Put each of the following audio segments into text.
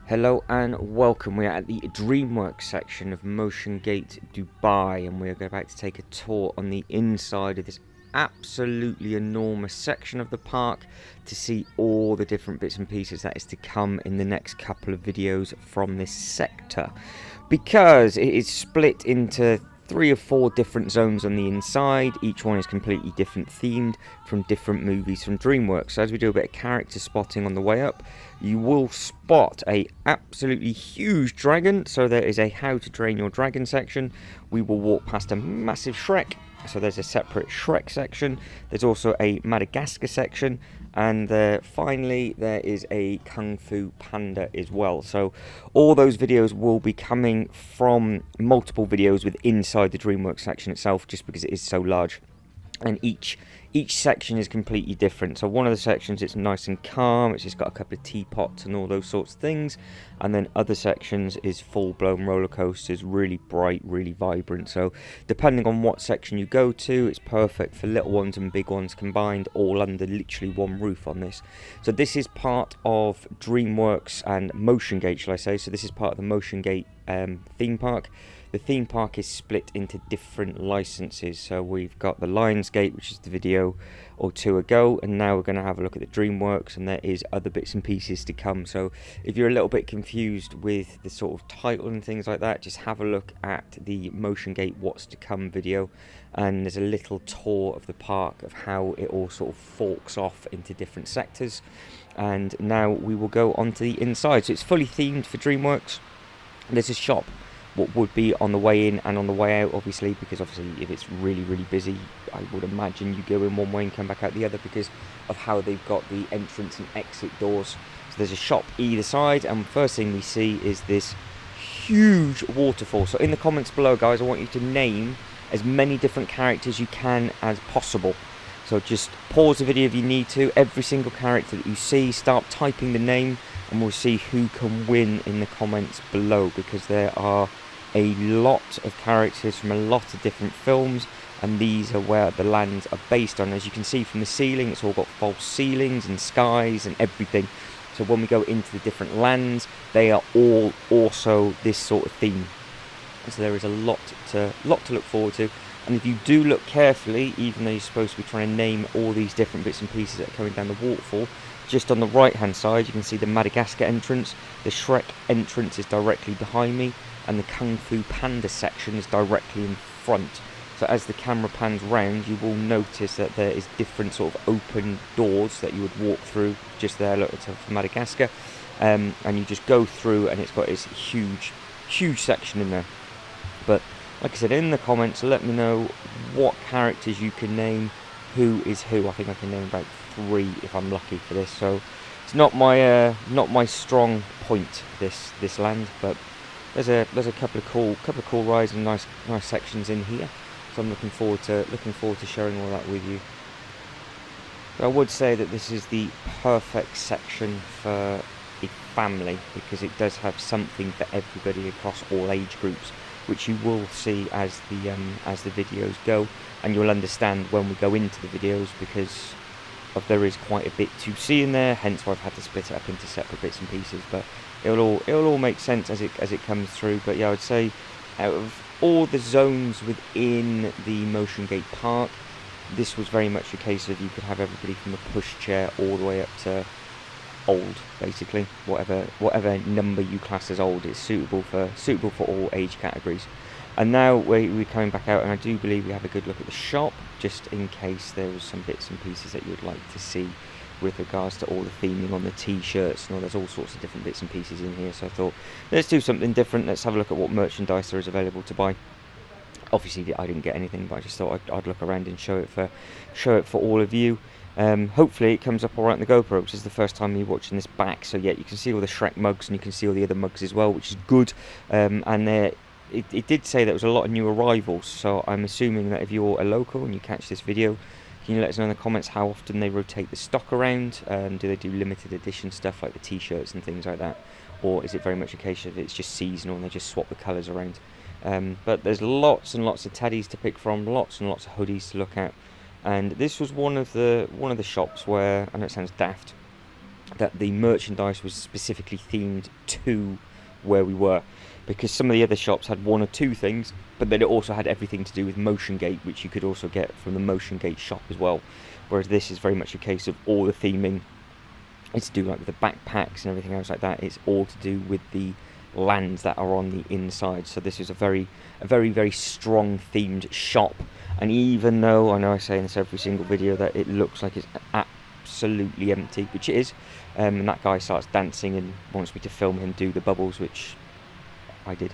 Hello and welcome. We are at the Dreamworks section of Motiongate, Dubai, and we are about to take a tour on the inside of this absolutely enormous section of the park to see all the different bits and pieces that is to come in the next couple of videos from this sector, because it is split into 3 or 4 different zones on the inside. Each one is completely different themed from different movies from Dreamworks. So as we do a bit of character spotting on the way up, you will spot a absolutely huge dragon. So there is a how to train your dragon section. We will walk past a massive Shrek. So there's a separate Shrek section. There's also a Madagascar section, and finally there is a Kung Fu Panda as well. So all those videos will be coming from multiple videos with inside the Dreamworks section itself, just because it is so large, and each section is completely different. So one of the sections, it's nice and calm, it's just got a couple of teapots and all those sorts of things, and then other sections is full-blown roller coasters, really bright, really vibrant. So depending on what section you go to, it's perfect for little ones and big ones combined, all under literally one roof on this. So this is part of Dreamworks and Motiongate, shall I say. So this is part of the Motiongate theme park. The theme park is split into different licenses. So we've got the Lionsgate, which is the video or two ago, and now we're going to have a look at the Dreamworks, and there is other bits and pieces to come. So if you're a little bit confused with the sort of title and things like that, just have a look at the Motiongate What's to Come video, and there's a little tour of the park of how it all sort of forks off into different sectors. And now we will go onto the inside. So it's fully themed for Dreamworks. There's a shop, what would be on the way in and on the way out, obviously, because obviously if it's really busy, I would imagine you go in one way and come back out the other, because of how they've got the entrance and exit doors. So there's a shop either side, and first thing we see is this huge waterfall. So in the comments below, guys, I want you to name as many different characters you can as possible. So just pause the video if you need to. Every single character that you see, start typing the name, and we'll see who can win in the comments below, because there are a lot of characters from a lot of different films, and these are where the lands are based on. As you can see from the ceiling, it's all got false ceilings and skies and everything. So when we go into the different lands, they are all also this sort of theme. So there is a lot to look forward to. And if you do look carefully, even though you're supposed to be trying to name all these different bits and pieces that are coming down the waterfall, just on the right hand side you can see the Madagascar entrance, the Shrek entrance is directly behind me, and the Kung Fu Panda section is directly in front. So as the camera pans round, you will notice that there is different sort of open doors that you would walk through. Just there, look, it's for Madagascar, and you just go through, and it's got this huge section in there. But like I said, in the comments, let me know what characters you can name, who is who. I think I can name about 3 if I'm lucky for this. So it's not my strong point, this land, but there's a couple of cool rides and nice sections in here. So I'm looking forward to sharing all that with you. But I would say that this is the perfect section for a family, because it does have something for everybody across all age groups, which you will see as the videos go, and you'll understand when we go into the videos, because there is quite a bit to see in there. Hence why I've had to split it up into separate bits and pieces. But it'll all make sense as it comes through. But yeah, I would say out of all the zones within the Motiongate Park, this was very much a case of you could have everybody from the pushchair all the way up to old, basically. Whatever number you class as old is suitable for all age categories. And now we're coming back out, and I do believe we have a good look at the shop, just in case there was some bits and pieces that you would like to see with regards to all the theming on the t-shirts and all. There's all sorts of different bits and pieces in here, so I thought, let's do something different. Let's have a look at what merchandise there is available to buy. Obviously I didn't get anything, but I just thought I'd look around and show it for all of you. Hopefully it comes up alright on the GoPro, which is the first time you're watching this back. So yeah, you can see all the Shrek mugs, and you can see all the other mugs as well, which is good. And it did say there was a lot of new arrivals, so I'm assuming that if you're a local and you catch this video, can you let us know in the comments how often they rotate the stock around? Do they do limited edition stuff like the t-shirts and things like that, or is it very much a case of it's just seasonal and they just swap the colours around? But there's lots and lots of teddies to pick from, lots and lots of hoodies to look at, and this was one of the shops where, I know it sounds daft, that the merchandise was specifically themed to where we were, because some of the other shops had one or two things, but then it also had everything to do with Motiongate, which you could also get from the Motiongate shop as well, whereas this is very much a case of all the theming. It's to do like with the backpacks and everything else like that. It's all to do with the lands that are on the inside. So this is a very strong themed shop. And even though I know I say in this every single video that it looks like it's absolutely empty, which it is, and that guy starts dancing and wants me to film him do the bubbles, which I did,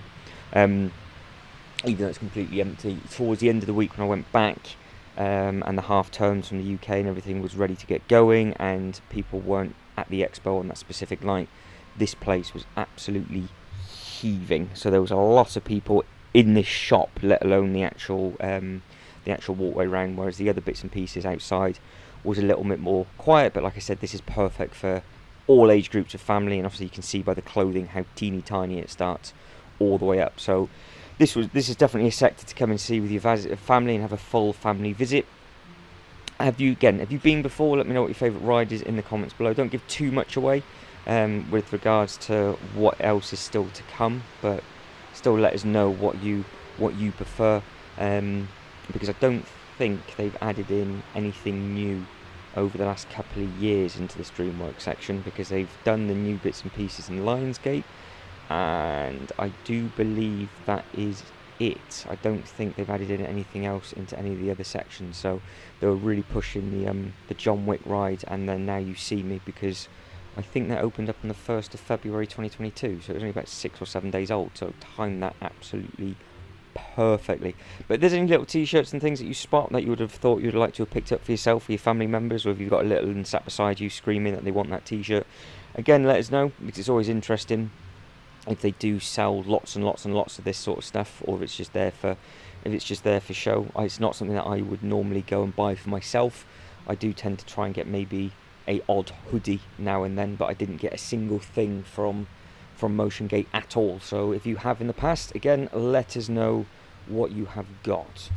even though it's completely empty. Towards the end of the week when I went back, and the half terms from the UK and everything was ready to get going, and people weren't at the expo on that specific night, this place was absolutely heaving. So there was a lot of people in this shop, let alone the actual walkway round, whereas the other bits and pieces outside was a little bit more quiet. But like I said, this is perfect for all age groups of family, and obviously you can see by the clothing how teeny tiny it starts all the way up. So this is definitely a sector to come and see with your family and have a full family visit. Have you been before? Let me know what your favourite ride is in the comments below. Don't give too much away with regards to what else is still to come, but still let us know what you prefer, because I don't think they've added in anything new over the last couple of years into this Dreamworks section, because they've done the new bits and pieces in Lionsgate, and I do believe that is it. I don't think they've added in anything else into any of the other sections. So they were really pushing the John Wick ride, and then Now You See Me, because I think that opened up on the 1st of February 2022, so it was only about 6 or 7 days old, so timed that absolutely perfectly. But if there's any little t-shirts and things that you spot that you would have thought you'd like to have picked up for yourself or your family members, or if you've got a little one sat beside you screaming that they want that t-shirt, again, let us know, because it's always interesting if they do sell lots and lots and lots of this sort of stuff, or if it's just there for show. It's not something that I would normally go and buy for myself. I do tend to try and get maybe a odd hoodie now and then, but I didn't get a single thing from Motiongate at all. So if you have in the past, again, let us know what you have got.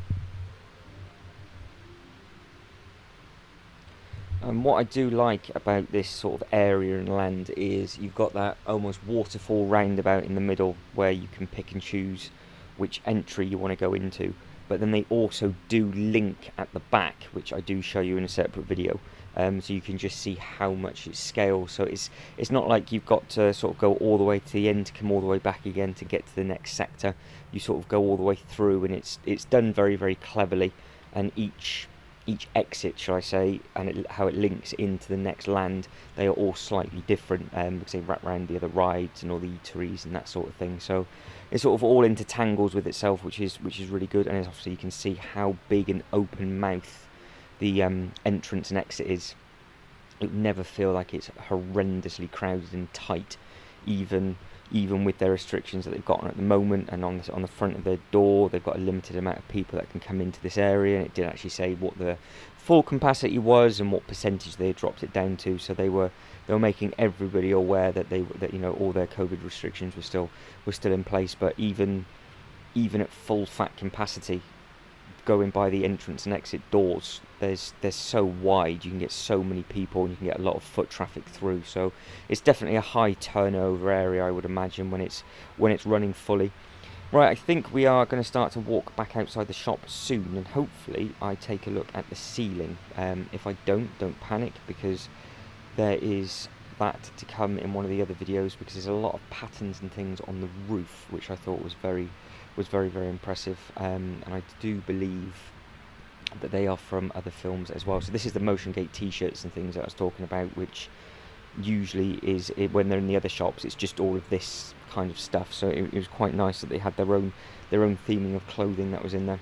And what I do like about this sort of area and land is you've got that almost waterfall roundabout in the middle where you can pick and choose which entry you want to go into, but then they also do link at the back, which I do show you in a separate video, so you can just see how much it scales. So it's not like you've got to sort of go all the way to the end to come all the way back again to get to the next sector. You sort of go all the way through, and it's done very, very cleverly, and each exit, shall I say, and how it links into the next land, they are all slightly different, because they wrap around the other rides and all the eateries and that sort of thing. So it sort of all intertangles with itself, which is really good. And obviously you can see how big and open mouth the entrance and exit is. It would never feel like it's horrendously crowded and tight, even with their restrictions that they've got on at the moment. And on the front of their door, they've got a limited amount of people that can come into this area, and it did actually say what the full capacity was and what percentage they had dropped it down to. So they were making everybody aware that all their COVID restrictions were still in place. But even at full fat capacity, going by the entrance and exit doors, they're so wide, you can get so many people and you can get a lot of foot traffic through. So it's definitely a high turnover area, I would imagine, when it's running fully. Right, I think we are going to start to walk back outside the shop soon, and hopefully I take a look at the ceiling. If I don't panic, because there is that to come in one of the other videos, because there's a lot of patterns and things on the roof which I thought was very impressive, and I do believe that they are from other films as well. So this is the Motiongate t-shirts and things that I was talking about, which usually is when they're in the other shops, it's just all of this kind of stuff. So it was quite nice that they had their own theming of clothing that was in there.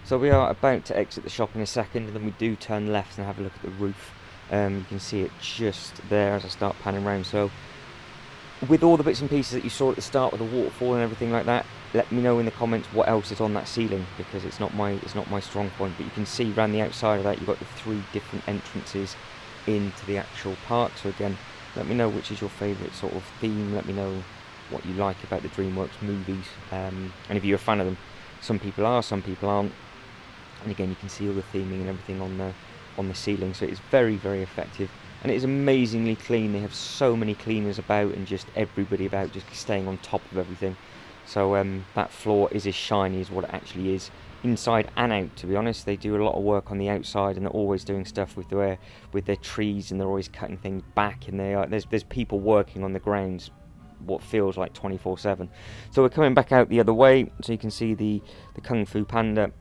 So we are about to exit the shop in a second, and then we do turn left and have a look at the roof. You can see it just there as I start panning around. So with all the bits and pieces that you saw at the start with the waterfall and everything like that, let me know in the comments what else is on that ceiling, because it's not my strong point. But you can see around the outside of that you've got the 3 different entrances into the actual park. So again, let me know which is your favourite sort of theme. Let me know what you like about the DreamWorks movies, and if you're a fan of them. Some people are, some people aren't. And again, you can see all the theming and everything on on the ceiling, so it is very, very effective, and it is amazingly clean. They have so many cleaners about and just everybody about, just staying on top of everything. So that floor is as shiny as what it actually is, inside and out. To be honest, they do a lot of work on the outside, and they're always doing stuff with their trees, and they're always cutting things back, and there's people working on the grounds what feels like 24/7. So we're coming back out the other way, so you can see the Kung Fu Panda,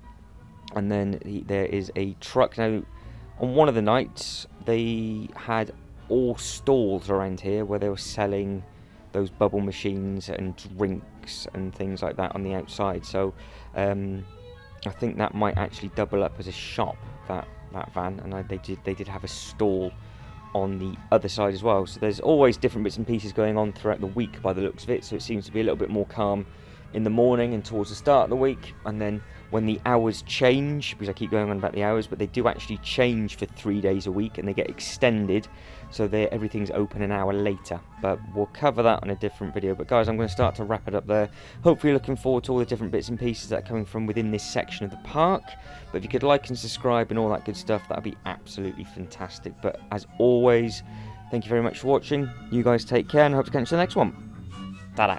and then there is a truck. Now, on one of the nights, they had all stalls around here where they were selling those bubble machines and drinks and things like that on the outside. So I think that might actually double up as a shop, that van, and they did have a stall on the other side as well. So there's always different bits and pieces going on throughout the week by the looks of it. So it seems to be a little bit more calm in the morning and towards the start of the week, and then when the hours change, because I keep going on about the hours, but they do actually change for 3 days a week, and they get extended, so everything's open an hour later. But we'll cover that on a different video. But guys, I'm going to start to wrap it up there. Hopefully looking forward to all the different bits and pieces that are coming from within this section of the park. But if you could like and subscribe and all that good stuff, that would be absolutely fantastic. But as always, thank you very much for watching. You guys take care, and I hope to catch you in the next one. Ta-da.